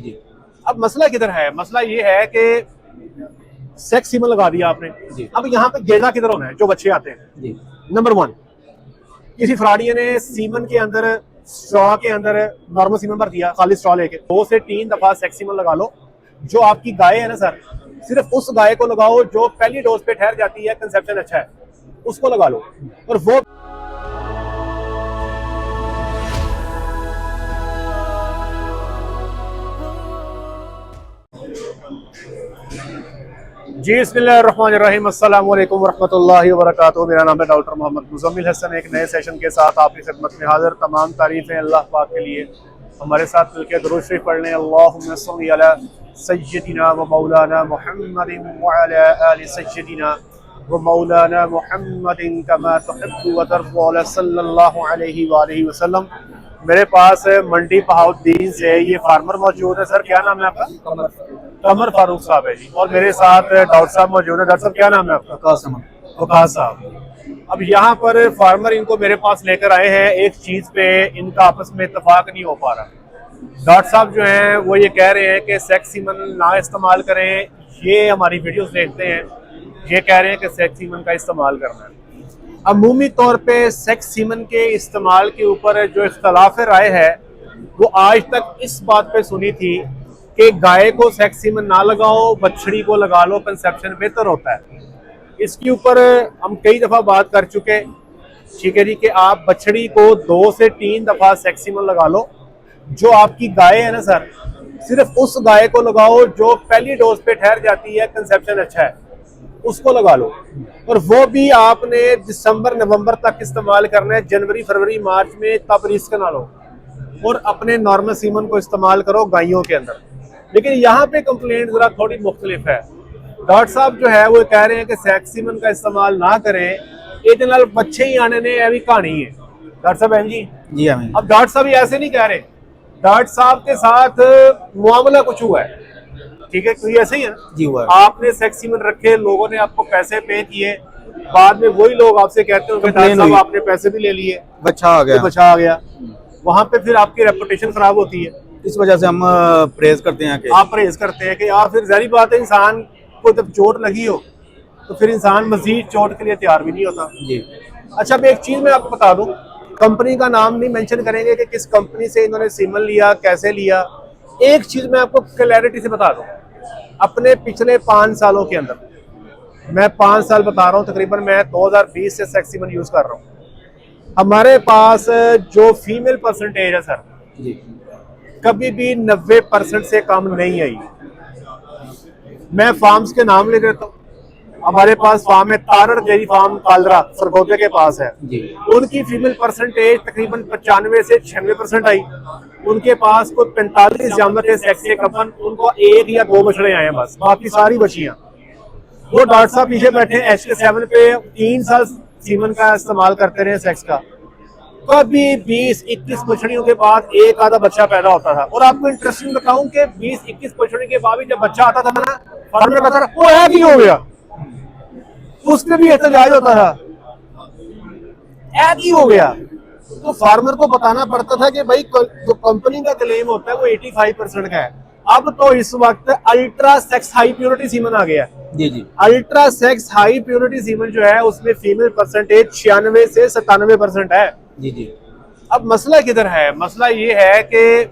जी अब मसला किधर है? मसला ये है कि सेक्स सीमन लगा दिया आपने जी अब यहाँ पे गेड़ा किधर होना है जो बच्चे आते हैं? जी नंबर वन, किसी फ्रॉडिया ने सीमन के अंदर स्ट्रॉ के अंदर नॉर्मल सीमन भर दिया, खाली स्ट्रॉ लेके 2 से 3 दफा सेक्स सीमन लगा लो। जो आपकी गाय है ना सर, सिर्फ उस गाय को लगाओ जो पहली डोज पे ठहर जाती है, कंसेप्शन अच्छा है, उसको लगा लो। और वो जी बिस्मिल्लाहिर्रहमानिर्रहीम, अस्सलाम वालेकुम वरहमतुल्लाहि वबरकातुहू। मेरा नाम है डॉक्टर मोहम्मद मुज़म्मिल हसन। एक नए सेशन के साथ आपकी खिदमत में हाजिर। तमाम तारीफ़ें अल्लाह पाक के लिए। हमारे साथ मिलकर दुरूद शरीफ पढ़ लें। अल्लाहुम्मा सल्ली अला सय्यदिना व मौलाना मुहम्मदिन व अला आलि सय्यदिना व मौलाना मुहम्मदिन कमा तुहिब्बु व तर्ज़ू सल्लल्लाहु अलैहि व आलिहि वसल्लम। मेरे पास मंडी बहाउद्दीन से ये फार्मर मौजूद है। सर क्या नाम है आपका? कमर फारूक साहब है जी। और मेरे साथ डॉक्टर साहब मौजूद है। डॉक्टर साहब क्या नाम है आपका? वकास साहब। अब यहाँ पर फार्मर इनको मेरे पास लेकर आए हैं, एक चीज पे इनका आपस में इत्तेफाक नहीं हो पा रहा। डॉक्टर साहब जो हैं वो ये कह रहे हैं कि सेक्स सीमन ना इस्तेमाल करें। ये हमारी वीडियोस देखते हैं, ये कह रहे हैं कि सेक्स सीमन का इस्तेमाल करना है। अमूमी तौर पे सेक्स सीमन के इस्तेमाल के ऊपर जो इख्तलाफ राय है वो आज तक इस बात पे सुनी थी कि गाय को सेक्स सीमन ना लगाओ, बछड़ी को लगा लो, कंसेप्शन बेहतर होता है। इसके ऊपर हम कई दफ़ा बात कर चुके, ठीक है जी, कि आप बछड़ी को 2 से 3 दफ़ा सेक्स सीमन लगा लो। जो आपकी गाय है ना सर, सिर्फ उस गाय को लगाओ जो पहली डोज पे ठहर जाती है, कंसेप्शन अच्छा है, उसको लगा लो। और वो भी आपने दिसंबर नवंबर तक इस्तेमाल करना है। जनवरी फरवरी मार्च में तब रिस्क ना लो और अपने नॉर्मल सीमन को इस्तेमाल करो गायों के अंदर। लेकिन यहाँ पे कंप्लेंट जरा थोड़ी मुख्तलिफ है। डॉक्टर साहब जो है वो कह रहे हैं कि सेक्स सीमन का इस्तेमाल ना करें, एक नाल बच्चे ही आने ने अभी कहानी है। डॉक्टर साहब हैं जी? जी हमें अब डॉक्टर साहब ऐसे नहीं कह रहे, डॉक्टर साहब के साथ मुआमला कुछ हुआ है, ठीक है? कोई ऐसे ही है ना जी हुआ है। आपने सेक्स सीमन रखे, लोगों ने आपको पैसे पे किए, बाद में वही लोग आपसे कहते हैं डॉक्टर साहब आपने पैसे भी ले लिए, बच्चा आ गया, बचा आ गया। वहां पे फिर आपकी रेपुटेशन खराब होती है। इस वजह से हम प्रेज करते हैं कि आप परहेज करते हैं कि यार, फिर जाहिर बात है इंसान को जब चोट लगी हो तो फिर इंसान मजीद चोट के लिए तैयार भी नहीं होता जी अच्छा, अब एक चीज मैं आपको बता दूं, कंपनी का नाम नहीं मेंशन करेंगे कि किस कंपनी से इन्होंने सीमन लिया, कैसे लिया। एक चीज मैं आपको क्लैरिटी से बता दूं, अपने पिछले 5 सालों के अंदर, मैं 5 साल बता रहा हूँ तकरीबन, मैं 2020 से सेक्स सीमन यूज कर रहा हूँ। हमारे पास जो फीमेल परसेंटेज है सर, जी कभी भी 90% से कम नहीं आई। मैं फार्म्स के नाम ले देता हूँ। हमारे पास फार्म है तारड़ डेयरी फार्म कालरा, सरगोदे के पास है जी उनकी फीमेल परसेंटेज तकरीबन 95 से 96% आई। उनके पास कोई 45 जानवर थे सेक्स के कपन, उनको 1 या 2 बछड़े आए बस, बाकी सारी बचियां। वो डॉक्टर साहब पीछे बैठे HK7 पे 3 साल सीमन का इस्तेमाल करते रहे सेक्स का, कभी 20-21 बछड़ियों के बाद एक आधा बच्चा पैदा होता था। और आपको इंटरेस्टिंग बताऊं कि 20-21 बछड़ी के बाद भी जब बच्चा आता था ना, फार्मर कहता था वो है, हो गया, उसमें भी एहतजाज होता था, ऐड ही हो गया। तो फार्मर को बताना पड़ता था कि भाई जो कंपनी का क्लेम होता है वो 85% का है। अब तो इस वक्त ultra sex high purity semen आ गया है। जी जी ultra sex high purity semen जो है उसमें फीमेल परसेंटेज 96 से 97% है। जी जी अब मसला किधर है? मसला ये है कि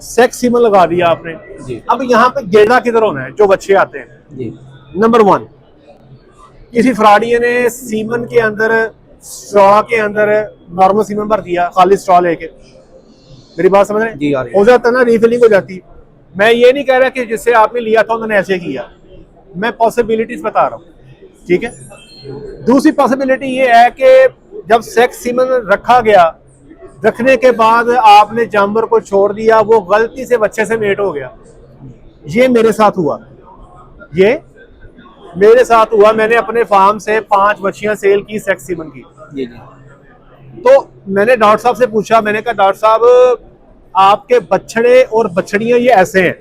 सेक्स सीमन लगा दिया आपने, जी अब यहाँ पे गेड़ा किधर होना है जो बच्चे आते हैं? जी नंबर वन, किसी फ्रॉडिया ने सीमन के अंदर स्ट्रॉ के अंदर नॉर्मल सीमन भर दिया, खाली स्ट्रॉ लेके। मेरी बात समझ रहे जी आ हैं? रही हो जाता ना, रिफिलिंग हो जाती। मैं ये नहीं कह रहा कि जिससे आपने लिया था उन्होंने ऐसे किया, मैं पॉसिबिलिटीज बता रहा हूँ, ठीक है? दूसरी पॉसिबिलिटी ये है कि जब सेक्स सीमन रखा गया, रखने के बाद आपने जानवर को छोड़ दिया, वो गलती से बच्चे से मेट हो गया। ये मेरे साथ हुआ, ये मेरे साथ हुआ। मैंने अपने फार्म से 5 बच्चियां सेल की सेक्स सीमन की। जी जी तो मैंने डॉक्टर साहब से पूछा, मैंने कहा डॉक्टर साहब आपके बछड़े और बछड़ियां ये ऐसे हैं,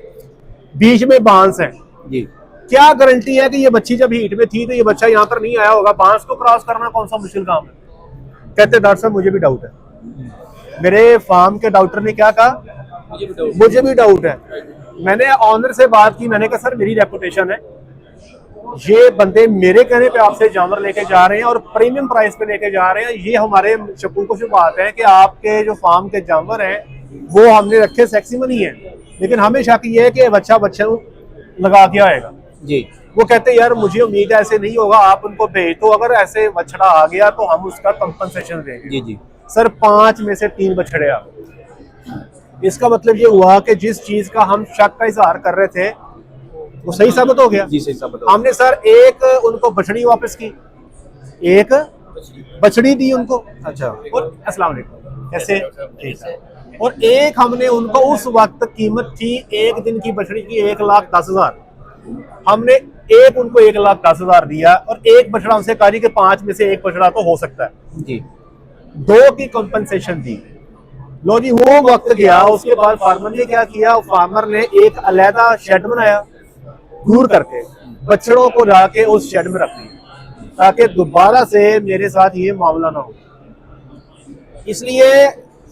बीच में बांस है, जी क्या गारंटी है कि ये बच्ची जब हीट में थी तो ये बच्चा यहाँ पर नहीं आया होगा? बांस को क्रॉस करना कौन सा मुश्किल काम है? कहते डॉक्टर साहब मुझे भी डाउट है। मेरे फार्म के डॉक्टर ने क्या कहा, मुझे भी डाउट है। मैंने ऑनर से बात की, मैंने कहा सर मेरी रेपुटेशन है, ये बंदे मेरे कहने पे आपसे जानवर लेके जा रहे हैं और प्रीमियम प्राइस पे लेके जा रहे हैं, ये हमारे शकूक को बात है कि आपके जो फार्म के जानवर हैं वो हमने रखे सेक्सीमन ही है, लेकिन हमें शक ये है कि बच्चा लगा के आएगा जी। वो कहते हैं यार मुझे उम्मीद है ऐसे नहीं होगा, आप उनको भेज दो, अगर ऐसे बछड़ा आ गया तो हम उसका कंपनसेशन देंगे। जी जी। सर 5 में से 3 बछड़े आ गए। इसका मतलब ये हुआ कि जिस चीज का हम शक का इजहार कर रहे थे वो सही साबित हो गया। जी सही साबित हो गया। हमने सर एक उनको बछड़ी वापस की, एक बछड़ी दी उनको, अच्छा। और अस्सलाम वालेकुम कैसे, ठीक है, और एक हमने उनको उस वक्त कीमत थी एक दिन की बछड़ी की 1,10,000, हमने एक उनको 1,10,000 दिया और एक बछड़ा उनसे कहा कि 5 में से एक बछड़ा तो हो सकता है जी। 2 की कंपनसेशन दी। लो जी वो वक्त गया, उसके बाद फार्मर ने क्या किया, फार्मर ने एक अलहदा शेड बनाया दूर करके, बछड़ों को जाके उस शेड में रख दिया ताकि दोबारा से मेरे साथ ये मामला ना हो। इसलिए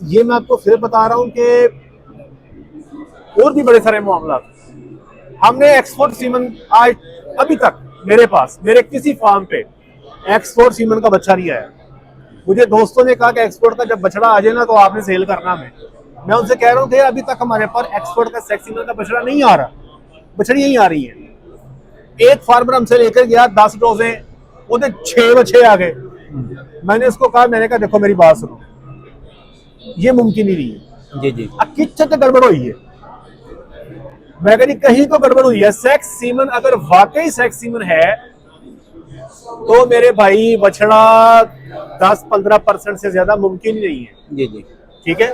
ये मैं आपको फिर बता रहा हूं कि और भी बड़े सारे मामला हमने एक्सपोर्ट सीमन आज अभी तक मेरे पास मेरे किसी फार्म पे एक्सपोर्ट सीमन का बच्चा नहीं आया। मुझे दोस्तों ने कहा कि एक्सपोर्ट का जब बछड़ा आ जाए ना तो आपने सेल करना है। मैं उनसे कह रहा हूँ कि अभी तक हमारे पास एक्सपोर्ट का सेक्स सीमन का बछड़ा नहीं आ रहा, बछड़ी यही आ रही है। एक फार्मर हमसे लेकर गया 10 डोजे, उन्हें 6 बच्चे आ गए। मैंने उसको कहा, मैंने कहा देखो मेरी बात सुनो, ये मुमकिन ही नहीं है। जी जी। किच्छ तो गड़बड़ हुई है। मैं कह कहीं तो गड़बड़ हुई है। सेक्स सीमन अगर वाकई सेक्स सीमन है तो मेरे भाई बछड़ा 10-15% से ज्यादा मुमकिन ही नहीं है। जी जी। ठीक है,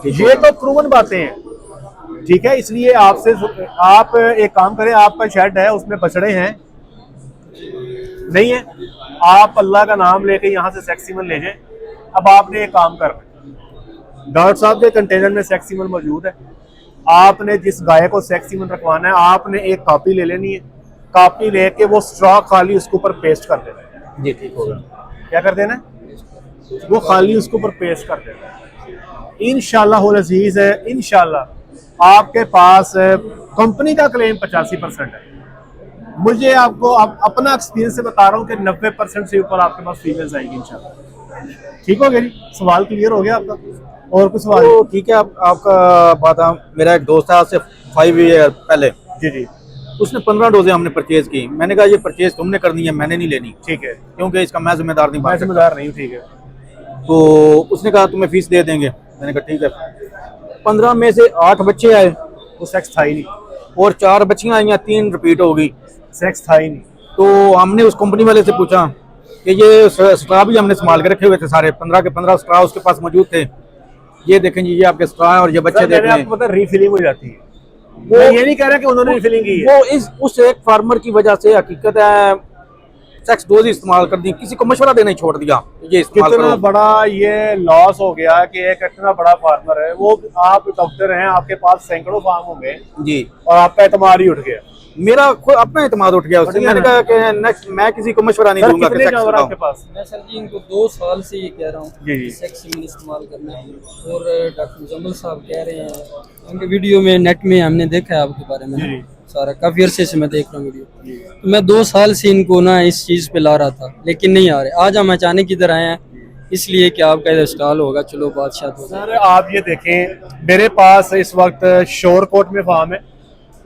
ये तो प्रूवन बातें हैं। ठीक है, इसलिए आपसे आप एक काम करें, आपका शेड है उसमें बछड़े हैं नहीं है, आप अल्लाह का नाम लेके यहाँ से सेक्स सीमन ले जाएं। अब आपने एक काम करना, डॉक्टर साहब के कंटेनर में सेक्स सीमन मौजूद है, आपने जिस गाय को सेक्स सीमन रखवाना है आपने एक कॉपी ले लेनी है, कॉपी लेके वो स्ट्रॉ खाली उसके ऊपर पेस्ट कर देना है। जी ठीक होगा। क्या कर देना है, वो खाली उसके ऊपर पेस्ट कर देना है। इंशाल्लाह अज़ीज़ है, इंशाल्लाह आपके पास कंपनी का क्लेम 85% है। मुझे आपको अपना एक्सपीरियंस से बता रहा हूँ कि 90% से ऊपर आपके पास फीमेल्स आएंगी इंशाल्लाह। ठीक हो गया जी, सवाल क्लियर हो गया आपका? और कुछ सवाल? तो ठीक है, आपका बात मेरा एक दोस्त है आज से 5 ईयर पहले, जी जी, उसने 15 डोजें हमने परचेज की। मैंने कहा ये परचेज तुमने करनी है, मैंने नहीं लेनी। ठीक है, क्योंकि इसका मैं जिम्मेदार नहीं, मैं जिम्मेदार नहीं हूँ। ठीक है, तो उसने कहा तुम्हें फीस दे देंगे। मैंने कहा ठीक है। 15 में से 8 बच्चे आए, वो सेक्स था ही नहीं, और 4 बच्चियां आई, 3 रिपीट हो गई, सेक्स था ही नहीं। तो हमने उस कंपनी वाले से पूछा कि ये स्ट्रा भी हमने संभाल के रखे हुए थे सारे, 15 के 15 स्ट्रा उसके पास मौजूद थे। ये देखें जी, ये आपके स्ट्रा है और ये बच्चे देख रहे हैं। आपको पता रीफिलिंग हो जाती है। वो ये नहीं कह रहा कि उन्होंने रीफिलिंग की है, वो उस एक फार्मर की वजह से हकीकत है सेक्स डोज इस्तेमाल कर दी, किसी को मशवरा देना ही छोड़ दिया ये इस्तेमाल कितना करो। बड़ा ये लॉस हो गया कि एक इतना बड़ा फार्मर है, वो आप डॉक्टर हैं, आपके पास सैकड़ों फार्म होंगे जी, और आपका एतमाद ही उठ गया। मेरा खुद अपना एतमाद उठ गया उससे। मैंने कहा कि नेक्स्ट मैं किसी को मशवरा नहीं दूंगा कि कितने सेक्स जानवर लगाओ। आपके पास? मैं सर जी इनको 2 साल से ये कह रहा हूँ जी जी, सेक्स सीमन इस्तेमाल करना है, और डॉक्टर मुजम्मिल साहब कह रहे हैं, उनके वीडियो में नेट में हमने देखा है आपके बारे में जी। सारा, काफ़ी अरसे से मैं देख रहा हूँ वीडियो। तो मैं 2 साल से इनको ना इस चीज़ पे ला रहा था, लेकिन नहीं आ रहे। आज हम अचानक इधर आए हैं इसलिए कि आपका इधर स्टॉल होगा, चलो बादशाह तो। सर आप ये देखें, मेरे पास इस वक्त शोरकोट में फार्म है,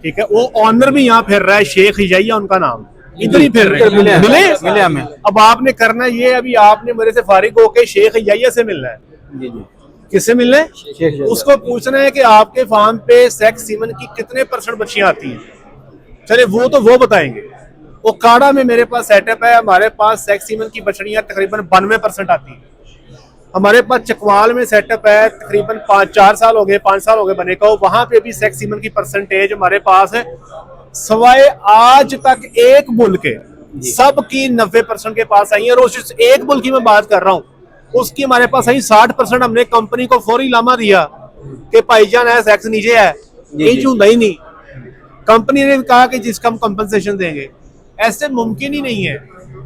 ठीक है, वो ऑनर भी यहाँ फिर रहा है, शेख हिजैया उनका नाम, इधर ही फिर रहे हैं। मिले हमें। अब आपने करना ये, अभी आपने मेरे से फारिग होके शेख हिजैया से मिलना है। जी जी, किससे मिलना है? उसको पूछना है कि आपके फार्म पे सेक्स सीमन की कितने % बच्चियां आती हैं। चले वो तो वो बताएंगे। वो काड़ा में मेरे पास सेटअप है, हमारे पास सेक्स सीमन की बछड़ियां तकरीबन 92% आती हैं। हमारे पास चकवाल में सेटअप है, तकरीबन 5-4 साल हो गए, 5 साल हो गए बने को, वहां पे भी सेक्स सीमन की परसेंटेज हमारे पास है सवाए आज तक एक बुल के सब की 90% के पास आई है। और उस एक बुल की मैं बात कर रहा हूँ, उसकी हमारे पास आई 60%। हमने कंपनी को फौरी लामा दिया कि भाईजान है सेक्स नीचे है, इंच ਹੁੰਦਾ ही नहीं। कंपनी ने कहा कि जिसका हम कंपनसेशन देंगे, ऐसे मुमकिन ही नहीं है।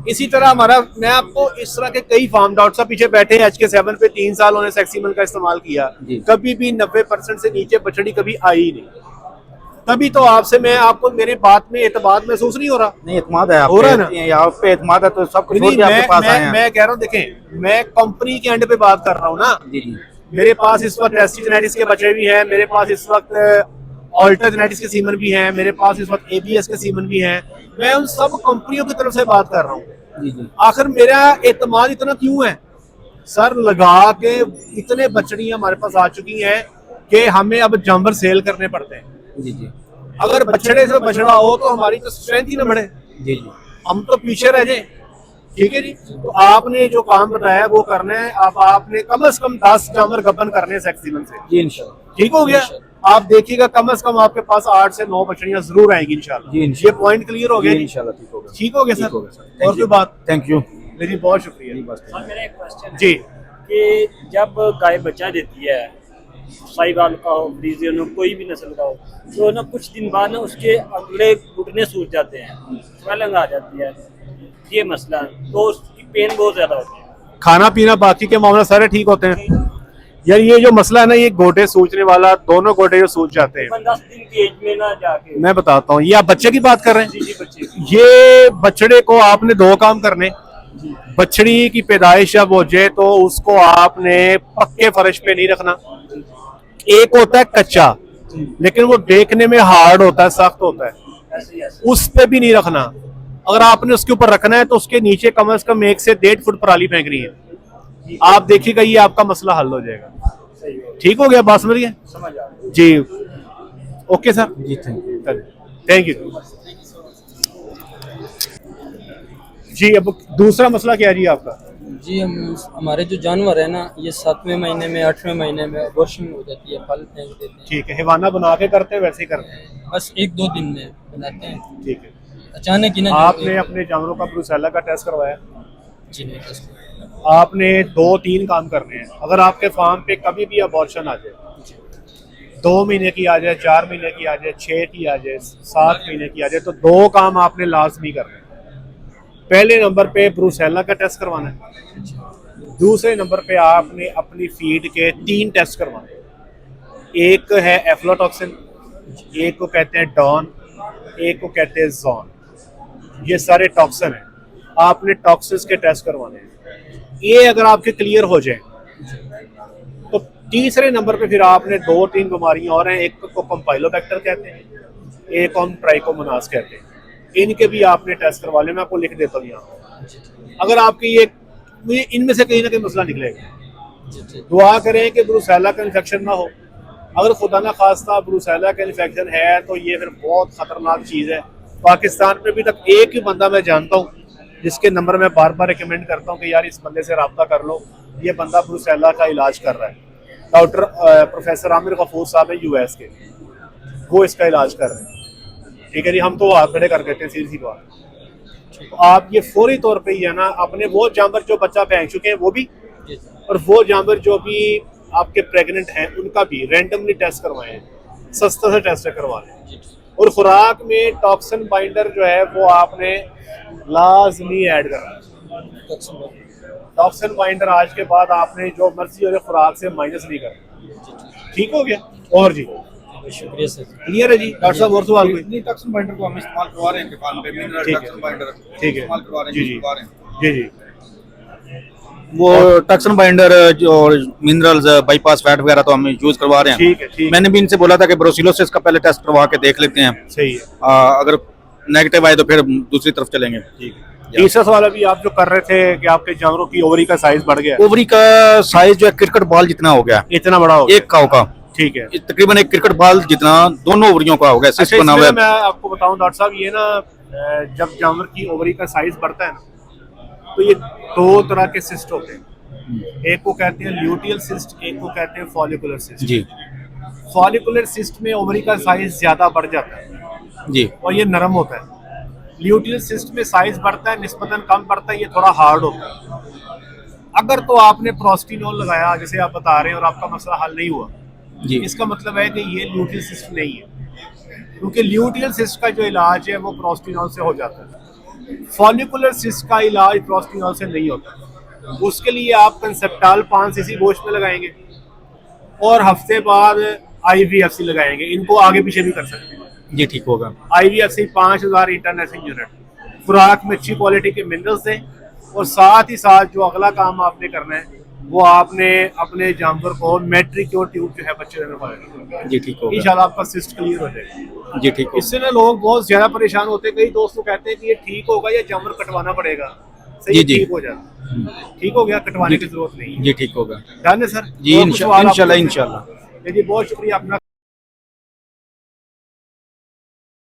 इसी तरह हमारा, मैं आपको इस तरह के कई फार्म, डॉक्टर साहब पीछे बैठे हैं HK7 पे 3 साल उन्होंने सेक्सीमन का इस्तेमाल किया, कभी भी 90% से नीचे बछड़ी कभी आई ही नहीं। तभी तो आपसे मैं आपको मेरे बात में एतमाद महसूस नहीं हो रहा। नहीं, एतमाद है आप हो रहा है ना? आप पे एतमाद है तो सब कुछ छोड़ के आपके पास आए हैं। मैं कह रहा हूँ, देखें, मैं कंपनी के एंड पे बात कर रहा हूँ ना। जी जी। मेरे पास इस वक्त टेस्टी जेनेटिक्स के बच्चे भी हैं, मेरे पास इस वक्त अल्ट्रा जेनेटिक्स के सीमन भी हैं, मेरे पास इस वक्त ABS के सीमन भी हैं। मैं उन सब कंपनियों की तरफ से बात कर रहा हूँ। जी जी। आखिर मेरा एतमाद इतना क्यों है? सर लगा के इतने बछड़ियां हमारे पास आ चुकी हैं कि हमें अब जानवर सेल करने पड़ते हैं। जी जी। अगर बछड़े से बछड़ा हो तो हमारी तो स्ट्रेंथ ही ना बढ़े, जी जी। हम तो पीछे रह जाए। ठीक है जी। तो आपने जो काम बताया वो करना है। अब आपने कम से कम 10 जानवर गबन करने हैं सेक्सीमन से। जी इंशाल्लाह। ठीक हो गया। आप देखिएगा कम से कम आपके पास 8 से 9 बछड़ियां जरूर आएंगी इंशाल्लाह। जी इंशाल्लाह। ये पॉइंट क्लियर हो गया? इंशाल्लाह ठीक होगा। ठीक हो गया सर। और कोई बात? Thank you. मेरी बहुत शुक्रिया। सर मेरा एक क्वेश्चन जी। कि जब गाय बच्चा देती है, साहिवाल का हो, फ्रीजियन हो, कोई भी नस्ल का हो, तो ना कुछ दिन बाद ना उसके अगले घुटने सूज जाते हैं, स्वेलिंग आ जाती है, ये मसला है। तो उसकी पेन बहुत ज्यादा होती है। खाना पीना बाकी के मामले सारे ठीक होते हैं यार। ये जो मसला है ना, ये गोटे सूजने वाला, दोनों गोटे जो सूज जाते हैं, 10 दिन की एज में ना जाके। मैं बताता हूँ। ये आप बच्चे की बात कर रहे हैं? जी जी, बच्चे। ये बछड़े को आपने 2 काम करने। बछड़ी की पैदाइश जब हो जाए तो उसको आपने पक्के फर्श पे नहीं रखना। एक होता है कच्चा, लेकिन वो देखने में हार्ड होता है, सख्त होता है, ऐसे ही ऐसे। उस पे भी नहीं रखना। अगर आपने उसके ऊपर रखना है तो उसके नीचे कम से कम 1 से 1.5 फुट पराली फेंकनी है। आप देखिएगा ये आपका मसला हल हो जाएगा। सही है, ठीक हो गया? बात समझ गए समझ आ गया। जी? ओके सर जी थैंक यू। थैंक यू जी। अब दूसरा मसला क्या है जी आपका? जी हमारे जो जानवर है ना, ये 7वें महीने में 8वें महीने में अबॉर्शन हो जाती है, फल फेंक देते हैं। ठीक है। हिवाना बना के करते हैं वैसे ही करते हैं? बस 1-2 दिन में बनाते हैं। ठीक है। अचानक ही ना आपने अपने जानवरों का ब्रूसेला का टेस्ट करवाया? जी नहीं टेस्ट। आपने 2-3 काम करने हैं। अगर आपके फार्म पे कभी भी अबॉर्शन आ जाए, 2 महीने की आ जाए, 4 महीने की आ जाए, 6 की आ जाए, 7 महीने की आ जाए, तो 2 काम आपने लाजमी करने हैं। पहले नंबर पे ब्रूसेला का टेस्ट करवाना है। दूसरे नंबर पे आपने अपनी फीड के 3 टेस्ट करवाने हैं। एक है एफ्लोटॉक्सिन, एक को कहते हैं डॉन, एक को कहते हैं जॉन। ये सारे टॉक्सिन हैं। आपने टॉक्सिस के टेस्ट करवाने हैं। ये अगर आपके क्लियर हो जाए तो तीसरे नंबर पे फिर आपने 2-3 बीमारियां और हैं। एक को कंपाइलोबैक्टर कहते हैं, एक को हम ट्राइकोमोनास कहते हैं। इनके भी आपने टेस्ट करवा ले। मैं आपको लिख देता हूँ यहाँ। अगर आपकी ये इनमें से कहीं ना कहीं मसला निकलेगा। दुआ करें कि ब्रूसेला का इन्फेक्शन ना हो। अगर खुदा ना खास्ता ब्रूसेला का इन्फेक्शन है तो ये फिर बहुत खतरनाक चीज़ है। पाकिस्तान में अभी तक एक ही बंदा मैं जानता हूँ जिसके नंबर मैं बार बार रिकमेंड करता हूँ कि यार इस बंदे से रब्ता कर लो। ये बंदा ब्रूसेला का इलाज कर रहा है। डॉक्टर प्रोफेसर आमिर गफूर साहब है US के, वो इसका इलाज कर रहे हैं। ठीक है जी। हम तो हाथ खड़े कर देते हैं, सीधी बात। तो आप ये फौरी तौर पे ही है ना, अपने वो जानवर जो बच्चा फेंक चुके हैं वो भी, और वो जानवर जो भी आपके प्रेग्नेंट हैं उनका भी रैंडमली टेस्ट करवाएं, सस्ता से टेस्ट करवाएं। और खुराक में टॉक्सिन बाइंडर जो है वो आपने लाजमी ऐड करना है। टॉक्सिन बाइंडर आज के बाद आपने जो मर्जी और खुराक से माइनस नहीं करना। ठीक हो गया? और जी शुक्रिया सर। क्लियर है जी? डॉक्टर साहब और सवाल कोई? नहीं, टॉक्सिन बाइंडर को हम इस्तेमाल करवा रहे हैं इनके फार्म पे, मिनरल ठीक है। टॉक्सिन बाइंडर ठीक है। इस्तेमाल करवा रहे हैं, जी जी करवा रहे हैं। जी जी। वो टॉक्सिन बाइंडर जो मिनरल्स बाईपास फैट वगैरह तो हम यूज करवा रहे हैं। ठीक है। ठीक मैंने भी इनसे बोला था कि ब्रोसिलोसिस का पहले टेस्ट करवा के देख लेते हैं, सही है। अगर नेगेटिव आए तो फिर दूसरी तरफ चलेंगे। ठीक है। तीसरा सवाल अभी आप जो कर रहे थे कि आपके जानवरों की ओवरी का साइज बढ़ गया, ओवरी का साइज जो है क्रिकेट बॉल जितना हो गया, इतना बड़ा हो गया। एक काऊ का। ठीक है। तकरीबन एक क्रिकेट बॉल जितना दोनों ओवरियों का हो गया, सिस्ट अच्छा, बना हुआ इसमें है। मैं आपको बताऊं डॉक्टर साहब, ये ना जब जानवर की ओवरी का साइज बढ़ता है ना, तो ये 2 तरह के सिस्ट होते हैं। एक को कहते हैं ल्यूटियल सिस्ट, एक को कहते हैं फॉलिकुलर सिस्ट। जी फॉलिकुलर सिस्ट में ओवरी का साइज ज्यादा बढ़ जाता है जी। और ये नरम होता है। ल्यूटियल सिस्ट में साइज बढ़ता है, निस्बतन कम बढ़ता है, ये थोड़ा हार्ड होता है। अगर तो आपने प्रोस्टिनोल लगाया जैसे आप बता रहे हैं और आपका मसला हल नहीं हुआ, जी इसका मतलब है कि ये ल्यूटियल सिस्ट नहीं है, क्योंकि ल्यूटियल सिस्ट का जो इलाज है वो प्रोस्टिनोल से हो जाता है। फॉलिकुलर सिस्ट का इलाज प्रोस्टिनॉल से नहीं होता। उसके लिए आप कंसेप्टाल 5 सीसी गोश्त में लगाएंगे और हफ्ते बाद IVFC लगाएंगे। इनको आगे पीछे भी कर सकते हैं। जी ठीक होगा। IVFC 5000 international unit. खुराक में अच्छी क्वालिटी के मिनरल्स दें और साथ ही साथ जो अगला काम आपने करना है वो आपने अपने जानवर को मैट्रिक्योर ट्यूब जो है बच्चे देने वाले, जी ठीक होगा। इंशाल्लाह आपका सिस्ट क्लियर हो जाएगा। जी ठीक होगा। इससे ना लोग बहुत ज्यादा परेशान होते हैं। कई दोस्त तो कहते हैं कि ये ठीक होगा या जानवर कटवाना पड़ेगा। सही जी, जी। ठीक हो जाता, ठीक हो गया, कटवाने की जरूरत नहीं है। जी ठीक होगा डन है सर। जी, और कुछ सवाल आपको? इंशाल्लाह इंशाल्लाह। जी बहुत शुक्रिया अपना